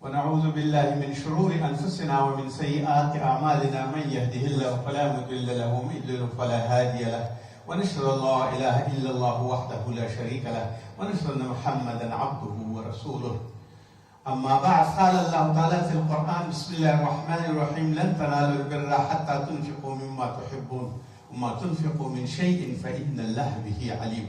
ونعوذ بالله من شرور أنفسنا ومن سيئات أعمالنا من يهده الله فلا مضل له ومن يضلل فلا هادي له ونشهد أن لا إله إلا الله وحده لا شريك له ونشهد أن محمدا عبده ورسوله. أما بعد، قال الله تعالى في القرآن: بسم الله الرحمن الرحيم: لن تنالوا البر حتى تنفقوا مما تحبون وما تنفقوا من شيء فإن الله به عليم.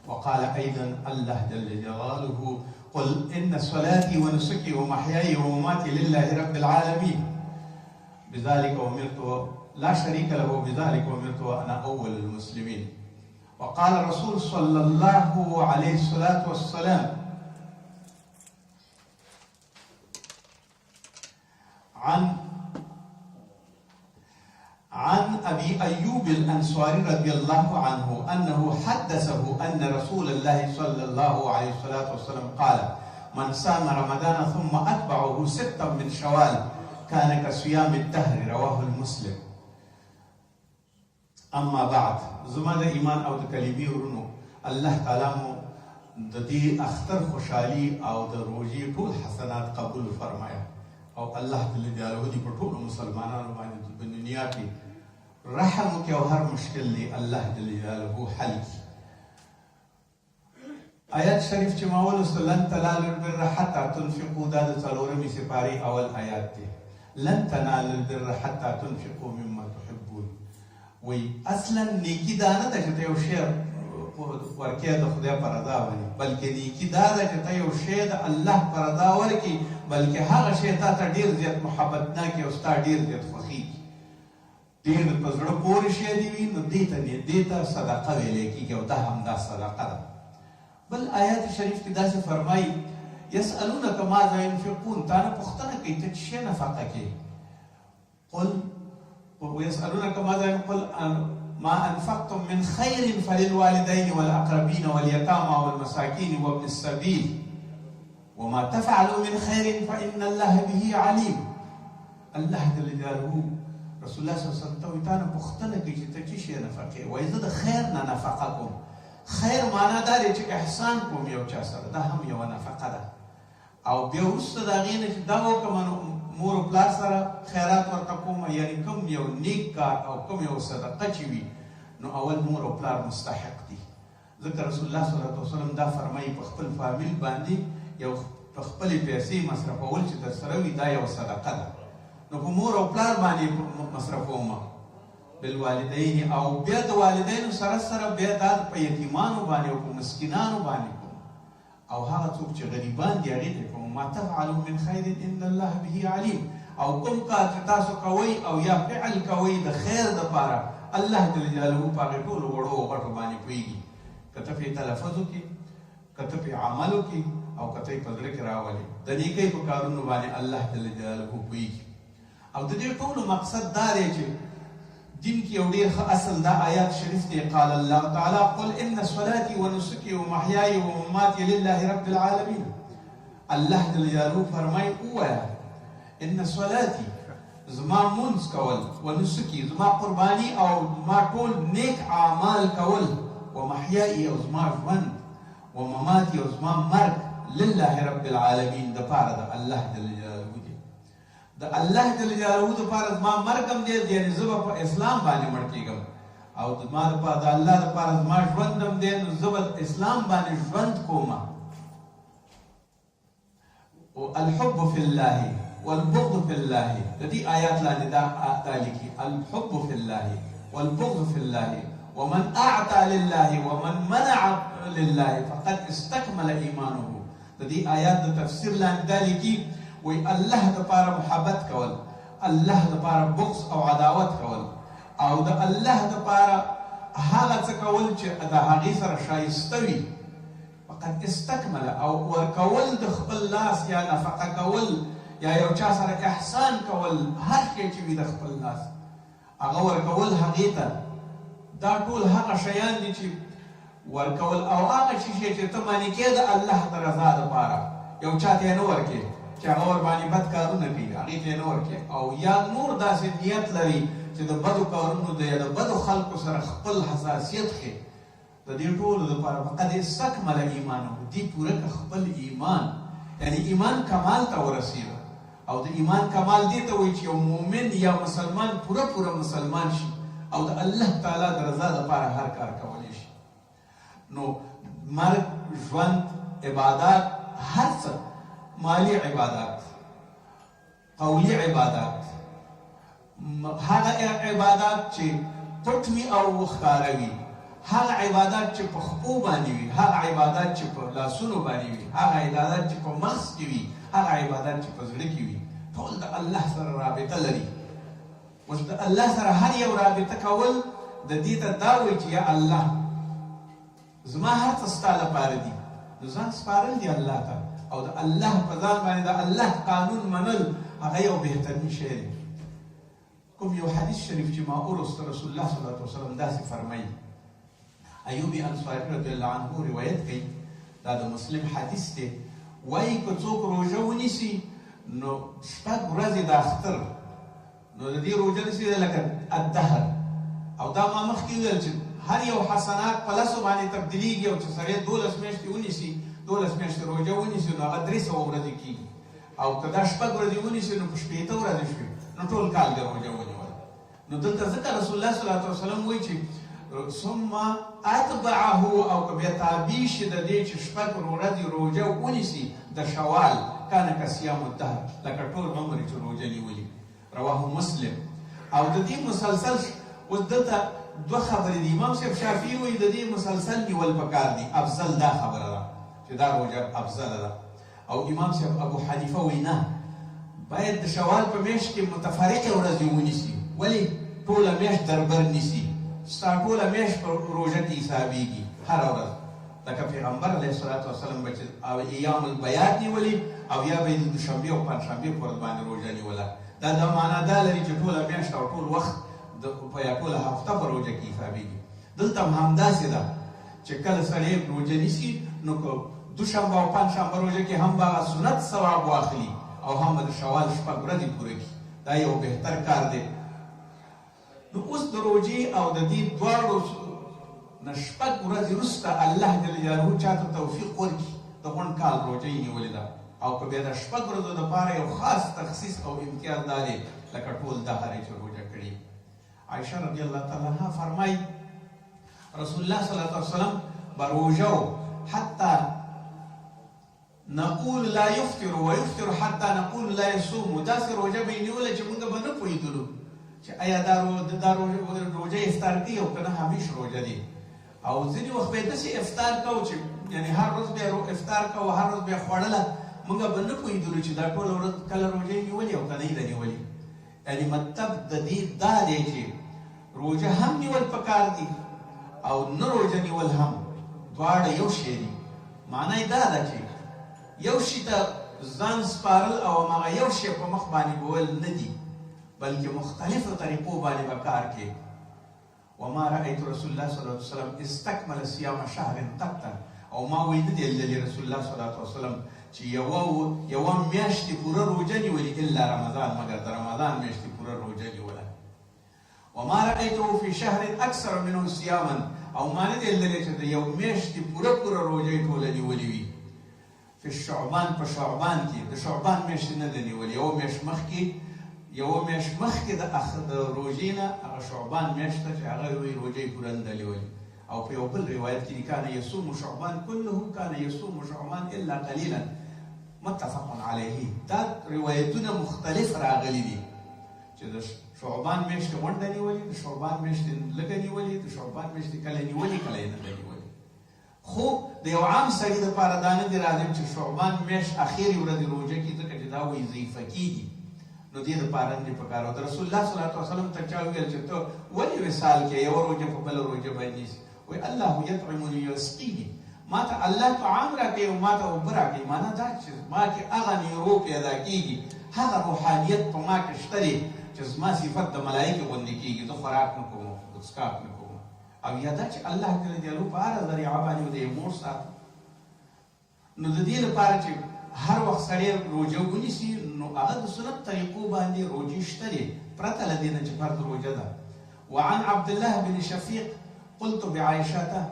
وقال أيضا الله جل جلاله: قل إن صلاتي ونسكي ومحياي ومماتي لله رب العالمين بذلك أمرت لا شريك له بذلك أمرت وأنا أول المسلمين. وقال الرسول صلى الله عليه الصلاة والسلام عن أبي أيوب الأنصاري رضي الله عنه أنه حدثه أن رسول الله صلى الله عليه وسلم قال: من صام رمضان ثم أتبعه 6 من شوال كان كصيام الدهر. رواه المسلم. اما بعد، زما د ایمان او د کلمې ورونو، الله تعالی مو د دې اختر خوشحالي او د روژې ټول حسنات قبول فرمایا او الله جل جلاله دې په ټولو مسلمانانو باندې په دنیا کې رحم وکړي او هر مشکل دی الله جل جلاله حل کړي. آیات شریف چې ما ولوسته: لن تنالوا البر حتى تنفقوا، دا د 4مې سپارې اول آیات دی. لن تنالوا البر حتى تنفقوا مما تحبون. وی اصلا نیکی دا نه ده چې ته یو شی ورکې د خدای په رضا باندې، بلکې نیکی دا ده چې ته یو شی د الله په رضا ورکې، بلکې هغه شی تا ته ډېر زیات محبتناک او ستا ډېر زیات خوښېږي، ډېر په زړه پورې شی دې وي، نو دې ته صدقه ویلی کېږي او دا همدا صدقه ده. بل آیات شریف کې داسې فرمایي: یسألونک ماذا ينفقون، تا نه پوښتنه کوي ته څه شی نفقه کوې. قل ويسألونك ماذا ينقل ما أنفقتم من خير فللوالدين والأقربين واليتامى والمساكين وابن السبيل وما تفعلوا من خير فإن الله به عليم. الله جل جلاله رسول الله صلی الله علیه وسلم ته تانه پوښتنه کوي چې ته څه شی نفقه کوې. وایي زه د خیر نه نفقه کوم. خیر معنا دا دی چې احسان کوم یو چا سره، دا هم یوه نفقه ده. او بیا وروسته د هغې نه چې دا وکړم مور او پلار سره خیرات ورته کوم، یعنی کوم یو نیک کار او کوم یو صدقه چې وي، نو اول مور او پلار مستحق دي. ځکه رسول الله صلی الله علیه وسلم دا فرمایي: په خپل فامیل باندې یو په خپلې پیسې مصرفول چې در سره وي دا یو صدقه ده. نو په مور او پلار باندې مصرفوم، بالوالدین، او بیا د والدینو سره بیا دا په یتیمانو باندې او په مسکینانو باندې کوم، او هغه څوک چې غریبان دي هغې ته کوم. ما تفعلوا من خیر ان الله به علیم. او کوم کار چې تاسو کوئ او یا فعل کوئ د خیر دپاره، الله جل جلاله په هغې ټولو وړو او غټو باندې پوهېږي. که ته پرې تلفظ وکړي، که ته پرې عمل وکړي، او که ته یې په زړه کې راولې، د نیکۍ په کارونو باندې الله جل جلاله پوهېږي. او د دې ټولو مقصد دا دی چې دین کې یو ډېر ښه اصل دا آیات شریف دی: قال الله تعالی: قل ان صلاتي ونسكي ومحیاي ومماتي لله رب العالمین. الله جل جلاله فرمایي ووایه: ان صلاتي، زما مونځ کول، ونسکي، زما قرباني او زما ټول نیک اعمال کول، ومحیاي، او زما ژوند، ومماتي، او زما مرګ، لله رب العالمین، دپاره د الله جل جلاله دی. د الله جل جلاله دپاره زما مرګ هم دی، یعنې زه به په اسلام باندې مړ کېږم، او زما د الله دپاره زما ژوند هم دی، نو زه به اسلام باندې ژوند کومه. الحب في الله والبغض في الله، د دې آیات لاندې دا لیکي: الحب في الله والبغض في الله ومن أعطى لله ومن منع لله فقد استكمل إيمانه. د دې آیات د تفسیر لاندې دا لیکي: وی الله دپاره محبت کول، الله دپاره بغض او عداوت کول، او د الله دپاره هغه څه کول چې د هغې سره شایسته وي، فقد استکمل، او ورکول د خپل لاس یا نفقه کول یا یو چا سره احسان کول، هر شی چې وي د خپل لاس هغه ورکول هغې ته، دا ټول هغه شیان دي چې ورکول، او هغه شی چې ته معنی کې د الله د رضا دپاره یو چا ته یې نه ورکې چې هغه ورباندې بد کارونه کوي، هغې ته یې نه ورکې، او یا نور داسې نیت لري چې د بدو کارونو د یا د بدو خلکو سره خپل حساسیت ښي. د دې ټولو دپاره فقد استکمل ایمانه، دې پوره که خپل ایمان، یعنی ایمان کمال ته ورسېده. او د ایمان کمال دې ته وایي چې یو مؤمن یا مسلمان پوره مسلمان شي او د الله تعالی د رضا لپاره هر کار کولی شي. نو مرګ، ژوند، عبادات، هر څه، مالی عبادات، قولی عبادات، هغه عبادات چې پټ وي او ښکاره وي، هغه عبادات چې په خپو باندې وي، هغه عبادات چې په لاسونو باندې وي، هغه عبادات چې په مغز کې وي، هغه عبادات چې په زړه کې وي، ټول د الله سره رابطه لري. اوس د الله سره هر یو رابطه کول د دې ته دا وایي چې یا الله زما هر څه ستا لپاره دي، نو ځان سپارل دي الله ته، او د الله په ځان باندې د الله قانون منل هغه یو بهترین شی دی. کوم یو حدیث شریف چې ما ورسته رسول الله صلی الله علیه وسلم داسې فرمایي، ایوب انصاري رضی الله عنه روایت کوي، دا د مسلم حدیث دی، وایي که څوک روژه ونیسي نو شپږ ورځې د اختر، نو د دې روژه نیسي لکه الدهر، او دا ما مخکې وویل چې هر یو حسنات په لسو باندې تبدیلیږي، او چې سړی 12 میاشتې ونیسي، 12 میاشتې روژه ونیسي نو هغه 300 ورځې کېږي، او که دا شپږ ورځې ونیسي نو په 80 ورځې شوي، نو ټول کال د روژه ونیول. نو دلته ځکه رسول الله صلی الله علیه وسلم وایي چې ثم اتبعه، او که بیا تابع شي د دې چې شپږ ورځې روژه ونیسي د شوال، کان کصیام الدهر، لکه ټول عمر چې روژه نیولي. رواه مسلم. او د دې مسلسل اوس دلته دوه خبرې دي. امام صاحب شافعي وایي د دې مسلسل نیول پکار دي، افضل دا خبره ده چې دا روژه افضله ده. او امام صاحب ابو حنیفه وایي نه، باید د شوال په میاشت کې متفرقې ورځې ونیسي. ولې؟ ټوله میاشت دربر نیسي، ستا ټوله میاشت په روژه کې حسابېږي هره ورځ. لکه پیغمبر علیه الصلاة وسلم به چې ایام البیات نیولي، او یا به یې د دوشنبې او پنجشنبې په ورځ باندې روژه نیوله. دا د معنا دا لري چې ټوله میاشت او ټول وخت په یا ټوله هفته په روژه کې حسابېږي. دلته هم همداسې ده چې کله سړی روژه نیسي نو که دوشنبه او پنجشنبه روژه کې هم به هغه سنت ثواب واخلي، او هم به د شوال شپږ ورځې پوره کړي. دا یو بهتر کار دی. نو اوس د روژې او د دې دواړو نه شپږ ورځې وروسته الله جل جلاله چاته توفیق ورکړي د غونډ کال روژه یې نیولې ده، او که بیا د شپږ ورځو دپاره یو خاص تخصیص او امتیاز دا دی لکه ټول دهر یې چې روژه کړي. عایشه رضی الله تعالی عنها فرمایي رسول الله صلی الله علیه وسلم به روژه حتی نقول لا يفطر ويفطر حتى نقول لا يصوم. داسې روژه به یې نیوله چې موږ به نه پوهېدلو چې آیا دا روژه افطار کوي او که نه همیش روژه دی. او ځینې وخت به یې داسې افطار کوو چې یعنې هر ورځ به یې افطار کوو، هر ورځ به یې خوړله، موږ به نه پوهېدلو چې دا ټوله ورځ کله روژه یې نیولې او که نه یې ده نیولې. یعنې مطلب د دې دا دی چې روژه هم نیول پکار دي او نه روژه نیول هم، دواړه یو شی دي. معنا یې دا ده چې یو شي ته ځان سپارل او هماغه یو شی په مخ باندې بول نه دي، بلکې مختلفو طریقو باندې به کار کوي. وما رأيت رسول الله صلی الله علیه وسلم استکمل صیام شهر قط، او ما وایي نه دی لیدلی رسول الله صلی الله علیه وسلم چې یوه میاشتې پوره روژه نیولې الا رمضان، مګر د رمضان میاشتې پوره روژه نیوله. وما رأيته في شهر اکثر منه صیاما، او ما نه دی لیدلی چې د یو میاشتې پوره روژه یې ټوله نیولې وي. فی شعبان، په شعبان کې د شعبان میاشتې نه ده نیولې، یوه میاشت مخکې د روژې نه هغه شعبان میاشت ته چې هغه وایي روژه یې پوره نه ده نیولې. او په یو بل روایت کې کان یصوم شعبان کله، کان یصوم شعبان الا قلیلا، متفق علیه. دا روایتونه مختلف راغلي دي چې د شعبان میاشتې غونډه نیولې، د شعبان میاشتې لږه نیولې، د شعبان میاشتې کله نیولې کله یې نه ده نیولې. خو د یو عام سړي دپاره دا نه دي راځم چې شعبان میاشت اخرې ورځې روژه کې، ځکه چې دا وایي ضعیفه کېږي، نو دې دپاره نه دي پکار. او د رسول الله صلی الله علیه وسلم ته چا وویل چې ته ولې وصال کې یوه روژه په بله روژه باندې نیسي؟ وایي الله یطعمني ویسقیني، ما ته الله طعام راکوي او ما ته اوبه راکوي. معنا دا چې ما کې هغه نیرو پیدا کېږي، هغه روحانیت په ما کې شته دی چې زما صفت د ملایکې غوندې کېږي، زه خوراک نه کوم، څښاک نه کوم. او یا دا چې الله جل جلاله په هره ذریعه باندې د یو مور ساتي. نو د دې لپاره چې هر وخت سړی روژه ونیسي، نو هغه د سنت طریقو باندې روژې شته دی، پرته له دې نه چې فرض روژه ده. وعن عبد الله بن شفیق قلت بعائشة،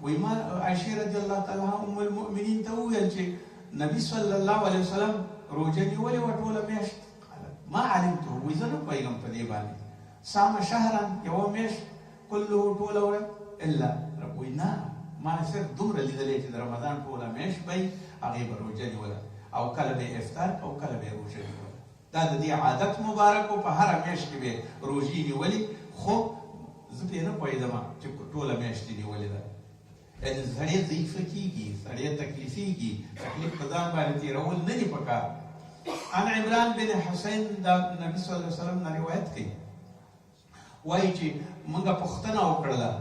وی ما عائشة رضی الله تعالی عنها ام المؤمنین ته وویل چې نبی صلی الله علیه وسلم روژه نیولې وه ټوله میاشت، ما علمته وایي زه نه پوهېږم په دې باندې صام شهرا یوه میاشت کله ټوله ورځ الا وایي نه ما صرف دومره لیدلی چې د رمضان ټوله میاشت به یې هغې به روژه نیوله او کله به یې افطار او کله به یې روژه نیوله دا د دې عادت مبارک و په هره میاشت کې به یې روژې نیولې خو زه پرې نه پوهېدم چې ټوله میاشت یې نیولې ده یعنې سړی ضعیفه کېږي سړی تکلیفېږي تکلیف په ځان باندې تېرول نه دي پکار عن عمران بن حسین د نبي صلی الله علیه وسلم نه روایت کوي وایي چې موږ پوښتنه وکړله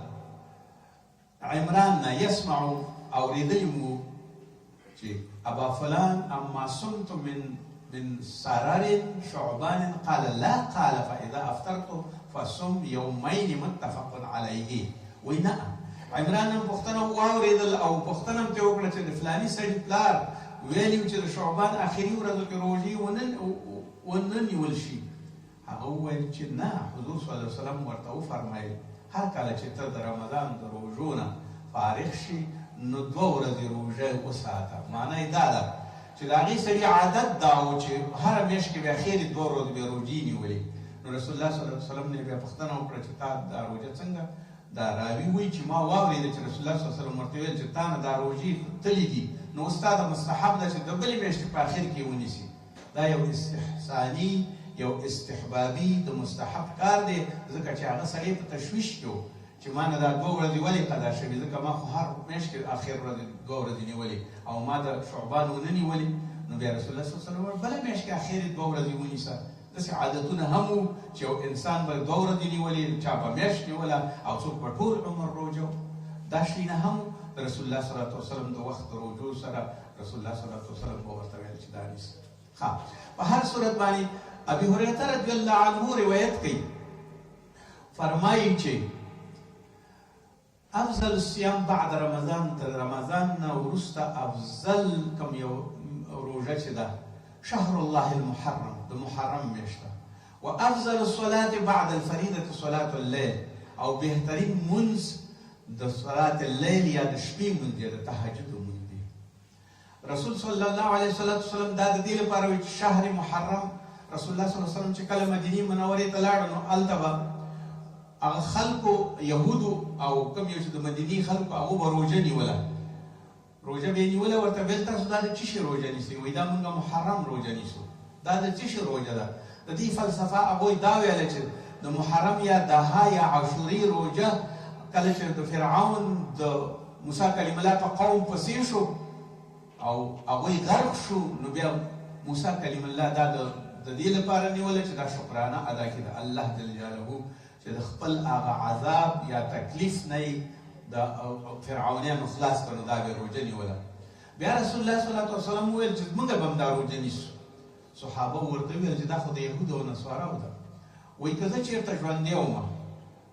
عمران نه یسمع اورېدلي مو چې ابا فلان اما صمت من سرر شعبان قال لا قال فاذا افطرت فصم يومين متفق عليه وایي نه عمران هم پوښتنه واورېدل او پوښتنه هم ترې وکړه چې د فلاني سړي پلار ویلي و چې د شعبان آخري ورځو کې روژې ونه نیول شي هغه وویل چې نه حضور صلی الله علیه وسلم ورته وفرمیل هر کله چې ته د رمضان د روژو نه فارغ شي نو 2 ورځې روژه وساته معنی یې دا ده چې د هغې سړي عادت دا و چې هره میاشت کې به اخرې 2 ورځې به روژې نیولې نو رسول الله صلی الله علیه وسلم نه بیا پوښتنه وکړه چې تا دا روژه څنګه دا راوي وایي چې ما واورېده چې رسول الله صلی الله علیه وسلم ورته ویل چې تا نه دا روژې تللي دي نو اوس تا د مستحب ده چې د بلې میاشتې په اخر کې ونیسي دا یو استحساني یو استحبابي د مستحب کار دی ځکه چې هغه سړی په تشویش کې و چې ما نه دا 2 ورځې ولې قضا شوي ځکه ما خو هر میاشت کې اخر ورځې 2 ورځې نیولې او ما د شعبان ونه نیولې نو بیا رسول الله صلی الله علیه وسلم بله میاشت کې اخر 2 ورځې ونیسه داسې عادتونه هم وو چې یو انسان به 2 ورځې نیولې چا په میاشت نیوله او څوک په ټول عمر روژه دا شیونه هم د رسول الله صلی الله علیه وسلم د وخت د روژو سره رسول الله صلی الله علیه وسلم به ورته ویل چې دا نیسه په هر صورت باندې ابي هريره رضی الله عنه روایت کوي فرمایي چې افضل الصيام بعد رمضان تر رمضان نه وروسته افضل کوم یو روژه چې ده شهر الله المحرم د محرم میاشت ده وافضل الصلاه بعد الفريضه صلاه الليل او بهترین منځ د صلات الليل یا د شپې منځ دی د تهجد منځ دی رسول صلی الله علیه وسلم دا د دې لپاره وایي چې شهر محرم رسول الله صلی الله علیه وسلم چې کله مدینې منورې ته لاړ نو هلته به هغه خلکو یهودو او کوم یو چې د مدینې خلکو هغو به روژه نیوله روژه به یې نیوله ورته ویل تاسو دا د څه شي روژه نیسئ وایي دا مونږ محرم روژه نیسو دا د څه شي روژه ده د دې فلسفه هغوی دا ویله چې د محرم یا دها یا عاشوري روژه کله چې د فرعون د موسی کلیم الله په قوم پسې شو او هغوی غرق شو نو بیا موسی کلیم الله دا د دې لپاره نیوله چې دا شکرانه ادا کړي د الله جل جلاله چې د خپل هغه عذاب یا تکلیف نه د فرعونیانو خلاص کړو دا به روژه نیوله بیا رسول الله صلی الله علیه وسلم وویل چې موږ به هم دا روژه نیسو صحابه ورته وویل چې دا خو د یهودو او نصاراو ده وایي که زه چېرته ژوندی وم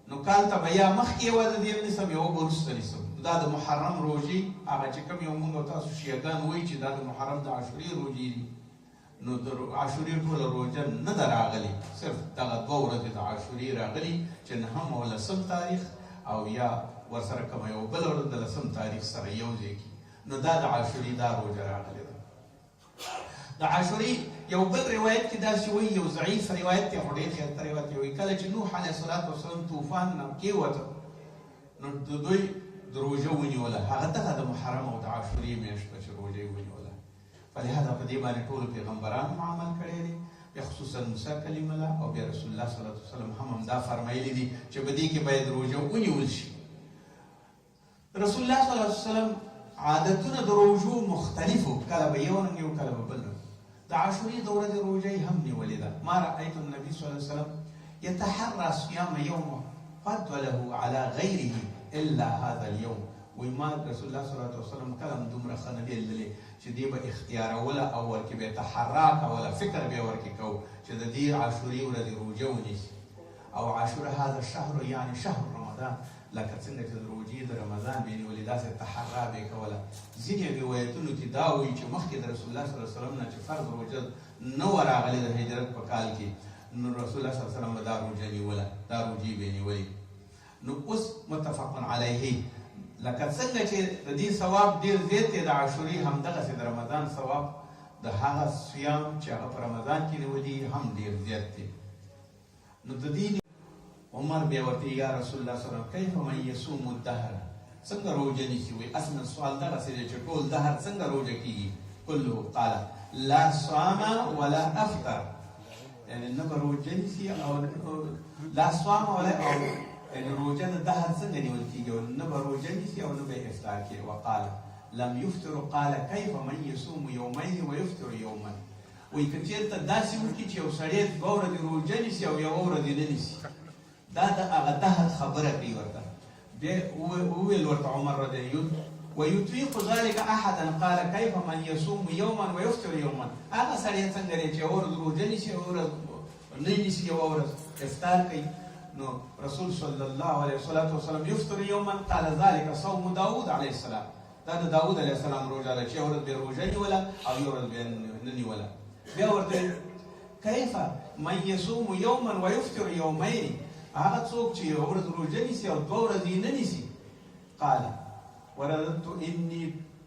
نو کال ته به یا مخکې یوازې دې نیسم یوه به وروسته نیسم دا د محرم روژې هغه چې کوم یو مونږ او تاسو شیعګان وایي چې دا د محرم د عاشورې روژې دي نو د عاشورې ټوله روژه نه ده راغلې صرف دغه 2 ورځې د عاشورې راغلي چې 9 او 10 تاریخ او یا ورسره کومه یو بله ورځ د 10 تاریخ سره یو ځای کي نو دا د عاشورې دا روژه راغلې ده د عاشورې یو بل روایت کې داسې وایي یو ضعیف روایت دی خو ډېر ښایسته روایت دی وایي کله چې نوح علیه السلام طوفان نه کېوته نو د دوی د روژه ونیوله هغه دغه د محرم او د عاشورې میاشت ده چې روژه یې ونیوله فلهذا په دې باندې ټولو پیغمبرانو عمل کړی دی بیا خصوصا موسی کلیم الله او بیا رسول الله صلی الله علیه وسلم هم دا فرمایلی دي چې په دې کې باید روژه ونیول شي رسول الله صلی الله علیه وسلم عادتونه د روژو مختلفو کله به یو رنګ یو کله به بل رنګ د عاشورې د ورځې روژه هم نیولې ده ما رأیت النبي صلی الله علیه وسلم يتحرى صيام يومه فضله على غيره الا هذا اليوم وی ما رسول الله صلی الله علیه وسلم کله هم دومره ښه نه دی لیدلی چې دې به اختیاروله او ورکې به یې تحرا کوله فکر به یې ورکې کو چې د دې عاشورې ورځې روژه ونیسي او عاشوره هذا الشهر یعنې شهر رمضان لکه څنګه چې د روژې د رمضان به یې نیولې داسې تحرا به یې کوله ځینې روایتونو کې دا وایي چې مخکې د رسول الله صلی الله علیه وسلم نه چې فرض روژه نه وه راغلې د هجرت په کال کې نو رسول الله صلی الله علیه وسلم به دا روژه نیوله دا روژې به یې نیولې نو اوس متفق علیه لکه څنګه چې د دې ثواب ډېر زیات دی د عاشورې همدغسې د رمضان ثواب د هغه صيام چې هغه په رمضان کې نیولي هم ډېر زیات دی. نو د دې عمر بیا ورته یا رسول الله صلی الله علیه وسلم کیف من یصوم الدهر، څنګه روزه نیسي؟ وایي اصلا سوال دغسې دی چې ټول دهر څنګه روزه کېږي؟ کله قال لا صام ولا افطر، یعنی نه به روزه نیسي او لا صام ولا او یعنی روزه د دهر څنګه نیول کېږي؟ نه به روزه نیسي او نه به افطار کوي. وقال لم يفطر قال كيف من يصوم يومين ويفطر يوما، وایي که چېرته داسې وکړي چې یو سړی 2 ورځې روزه نیسي او 1 ورځ نه نیسي، دا د هغه دهر خبره کوي ورته. بیا وویل ورته عمر رضی الله عنه ويطيق ذلك احدا قال كيف من يصوم يوما ويفطر يوما، هغه سړی څنګه دی چې 1 ورځ روزه نیسي 1 ورځ نه نیسي 1 ورځ افطار کوي؟ نو رسول صلی الله علیه وسلم یفطر یوما قال ذلك صوم داود علیه السلام، دا د داود علیه السلام روزه ده چې 1 ورځ به روزه نیوله او 1 ورځ به نه نیوله. بیا ورته کیف من یصوم یوما ویفطر یومین، هغه څوک چې 1 ورځ روزه نیسي او 2 ورځې نه نیسي؟ قال ورددت اني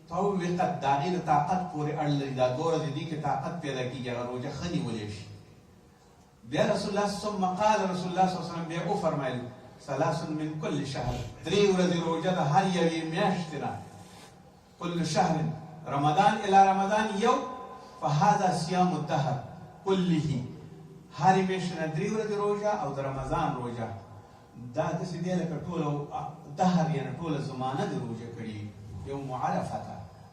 طوقت، د هغې د طاقت پورې اړه لري، دا 2 ورځې دي کې طاقت پیدا کېږي هغه روزه ښه نیولی شي. بیا رسول الله ثم قال رسول الله صلی الله علیه وسلم بیا وفرمایل 3 من كل شهر، 3 ورځې روزه د هر یوې میاشتې نه، كل شهر رمضان الى رمضان یو، فهذا صيام الدهر كله، هر میاشتې نه 3 ورځې روزه او د رمضان روزه، دا داسې دی لکه ټوله دهر یعنې ټوله زمانه د روزه کړي. یوم عرفه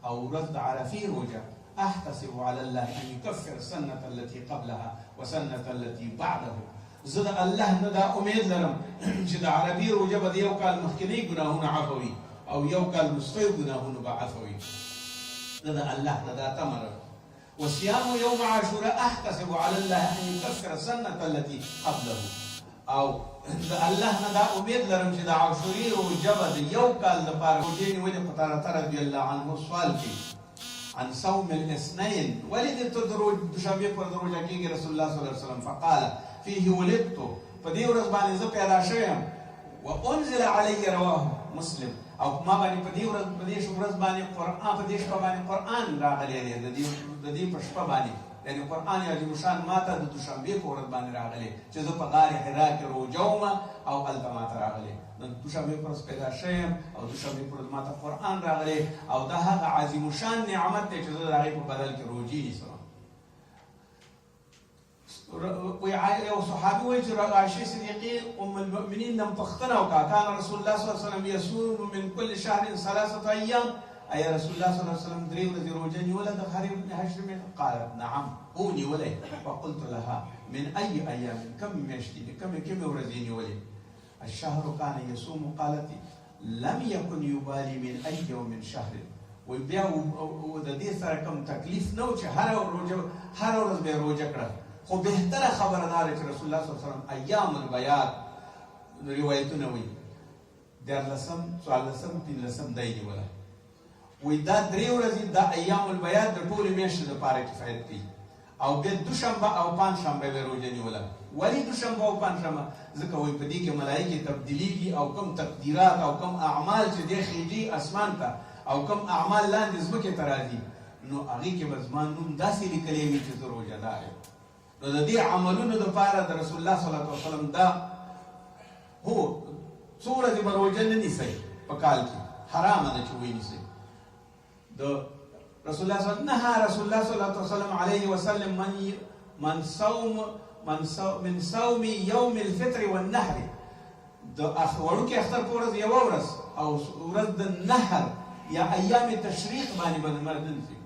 او ورځ د عرفې روزه، احتسب على الله ان يكفر السنه التي قبلها وسنه التي بعده، زه د الله نه دا امید لرم چې د عربي روزه به د 1 کال مخکینی ګناهونه عفوي او 1 کال وروستیو ګناهونه به عفوي، زه د الله نه دا تمه لرم. وصيام يوم عاشوراء احتسب على الله ان يكفر السنه التي قبله، او د الله نه دا امید لرم چې د عاشوري روزه به د 1 کال لپاره روزې نیولې. قتاده رضی الله عنه سوال کوي عن صوم الاثنين، ولدت دوشنبه پر روزه کېږي رسول الله صلی الله علیه وسلم، فقال فيه ولدت، په دې ورځ باندې زه پیدا شویم، وانزل علی رواه مسلم، او ما باندې په دې ورځ باندې قرآن، په دې شپه باندې قرآن راغلی دی، د دې په شپه باندې یعنی قرآن عظیم شان ماته د دوشنبې په ورځ باندې راغلی چې زه په غار حرا کې روزه وم او هلته ماته راغلی. د دوشنبې په ورځ پیدا شویم او دوشنبې په ورځ ماته قرآن راغلی، او دا هغه عظیم شان نعمت دی چې زه د هغې په بدل کې روزې نیسم. یو صحابي وایي چې عایشې صدیقې ام المؤمنین نه پوښتنه وکړه کان رسول الله صلی الله علیه وسلم یصوم من کل شهر 3 ایام، ایا رسول الله صلی الله علیه وسلم 3 ورځې روزه نیوله د هر میاشتې میاشتې؟ قالت نعم، هو نیولی. فقلت لها من ای ایام، کم میاشتې دي، کمې ورځې نیولې؟ الشهر کان یصوم، قالت لم یکن یبالي من ای یوم شهر، وی بیا د دې سره کوم تکلیف نه و چې هر ورځ به روزه کړه، خو بهتره خبره دا ده چې رسول الله صلی الله علیه وسلم ایام البیاض روایتونه وایي 14 14 15 دی نیوله، وی دا 3 ورځې دا ایام البیاض د ټولې میاشتې لپاره کفایت کوي، او بیا دوشنبه او پنجشنبه به روزه نیوله. ولې دوشنبه او پنجشنبه؟ ځکه وایي په دې کې ملایکې تبدیلیږي او کوم تقدیرات او کوم اعمال چې دی خیږي اسمان ته او کوم اعمال لاندې ځمکې ته راځي، نو هغې کې به زما نوم داسې لیکلی وي چې زه روژهدار یم. نو د دې عملونو دپاره د رسول الله صلی الله علیه وسلم دا هو څو ورځې به روژه نه نیسئ په کال کې، حرامه ده چې ونیسئ. د رسول الله صلی الله علیه وسلم علیه وسلم من صوم یوم الفطر والنحر، د وړوکي اختر په ورځ 1 ورځ او ورځ د نحر یا ایام تشریق باندې بدمردن شي.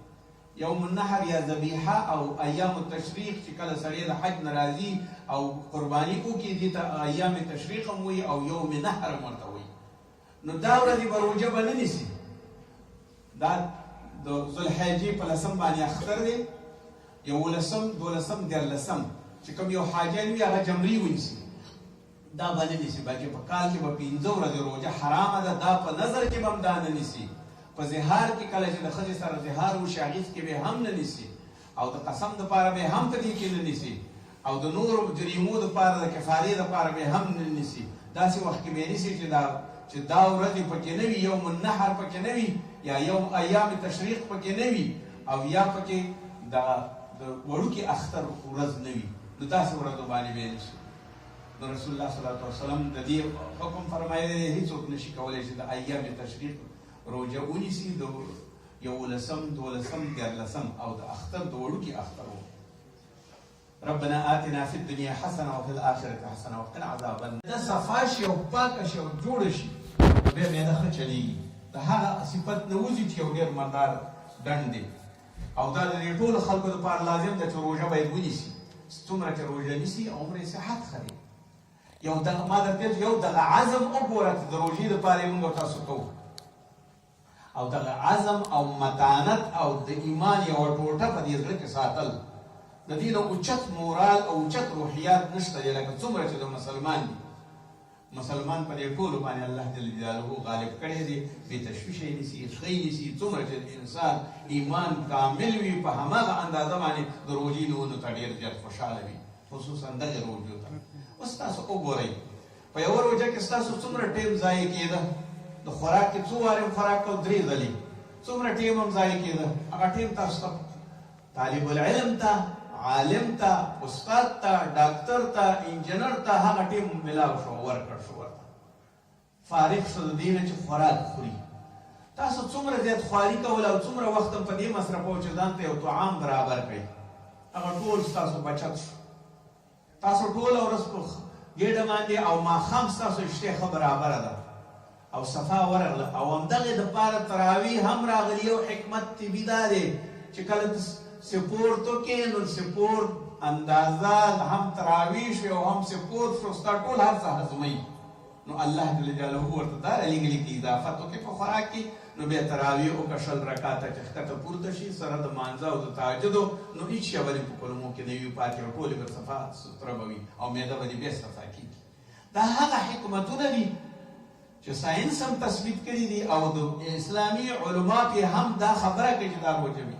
یوم النحر یا ذبیحه او ایام التشریق چې کله سړی د حج نه راځي او قرباني وکړي دې ته ایام تشریق هم وایي او یوم نحر هم ورته وایي. نو دا ورځې به روژه به نه نیسي. دا د ذوالحجې په 10 باندې اختر دی، 11 12 13 چې کوم یو حاجیان وي هغه جمري ونیسي، دا به نه نیسي، بلکې په کال کې به 15 ورځې روژه حرامه ده، دا په نظر کې به هم دا نه نیسي. په زهار کې کله چې د ښځې سره زهار وشي هغې کې به هم نه نیسي، او د قسم دپاره به هم په دې کې نه نیسي، او د نورو جریمو دپاره د کفارې دپاره به هم نه نیسي. داسې وخت کې به نیسي چې دا ورځې پکې نه وي، یوم النحر پکې نه وي، یا یوم ایام تشریق پکې نه وي، او یا پکې دغه د وړوکي اختر ورځ نه وي نو داسې ورځو باندې به نه شي. نو رسول الله صلی الله علیه وسلم د دې حکم فرمایلی دی هېڅوک نشي کولی چې د ایام تشریق روژه ونیسي د 11 12 14 او د اختر د وړوکي اختر و. ربنا آتنا فی الدنیا حسنه وفي الاخرة حسنه وقنا عذاب النار. دا صفا شي او پاکه شي او جوړه شي بیا معده ښه چلیږي. د هغه صفت نه وځي چې یو ډېر مردار ډنډ دی او دا د دې ټولو خلکو دپاره لازم ده چې روژه باید ونیسي. څومره چې روژه نیسي عمر یې صحت ښه دی. یو دغه ما درته یو دغه عزم وګوره چې د روژې دپاره یې موږ تاسو کوو او دغه عزم او متانت او د ایمان یوه ټوټه په دې زړه کې ساتل د دې نه اوچت مورال او اوچت روحیات نشته دی لکه څومره چې د مسلمان دي. مسلمان په دې ټولو باندې الله جل جلاله غالب کړی دی. بې تشویشه یې نیسي ښه یې نیسي. څومره چې د انسان ایمان کامل وي په هماغه اندازه باندې د روژې لمونځو ته ډېر زیات خوشحاله وي خصوصا دغې روژو ته. اوس تاسو وګورئ په یوه روژه کې ستاسو څومره ټیم ضایع کېده. د خوراک کې څو وارې خوراک کوو 3 ځلې څومره ټیم هم ضایع کېده. هغه ټیم تاسو ته طالب العلم ته عالم ته استاد ته ډاکټر ته انجینر ته هغه ټیم ملاو شو ورکړ شو ورته فارغ شو د دې نه چې خوراک خوري. تاسو څومره زیات خواري کول او څومره وخت هم په دې مصرفوئ چې ځان ته یو طعام برابر کړئ. هغه ټول ستاسو بچت شو. تاسو ټوله ورځ په ګېډه باندې او ماښام ستاسو اشتې ښه برابره ده او صفا ورغله او همدغې دپاره تراویح هم راغلي. یو حکمت طبي دا دی چې کله سپورت وکړې نو سپورت اندازه هم تراویح شو او هم سپورت شو ستا ټول هر څه هضموي. نو الله جل جلاله ورته دا رالیږلي کې اضافت وکړې په خوراک کې نو بیا تراویح وکړه 20 رکاته چې ښکته پورته شي سره د مانځه او د تهجدو نو هېڅ شی به دې په کلمو کې نه وي پاتې او ټولې به صفا ستره به وي او معده به دې بیا صفا کېږي. دا هغه حکمتونه دي چې ساینس هم تثبیت کړي دي او د اسلامي علما پې هم دا خبره کوي چې دا روژه وي.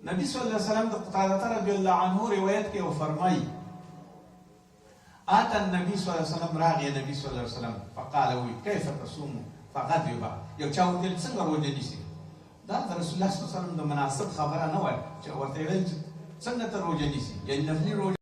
نبی صلی الله علیه وسلم د قتاده رضی الله عنه روایت کې او فرمایي آتا النبي صلی الله علیه وسلم راغی نبی صلی الله علیه وسلم فقال وی کیف تصوم فغضب. یو چا ورته ویل څنګه روژه نیسي. دا د رسول الله صلی الله علیه وسلم د مناسب خبره نه وه چې ورته یې ویل چې څنګه ته روژه نیسي یعنې نفلي روژه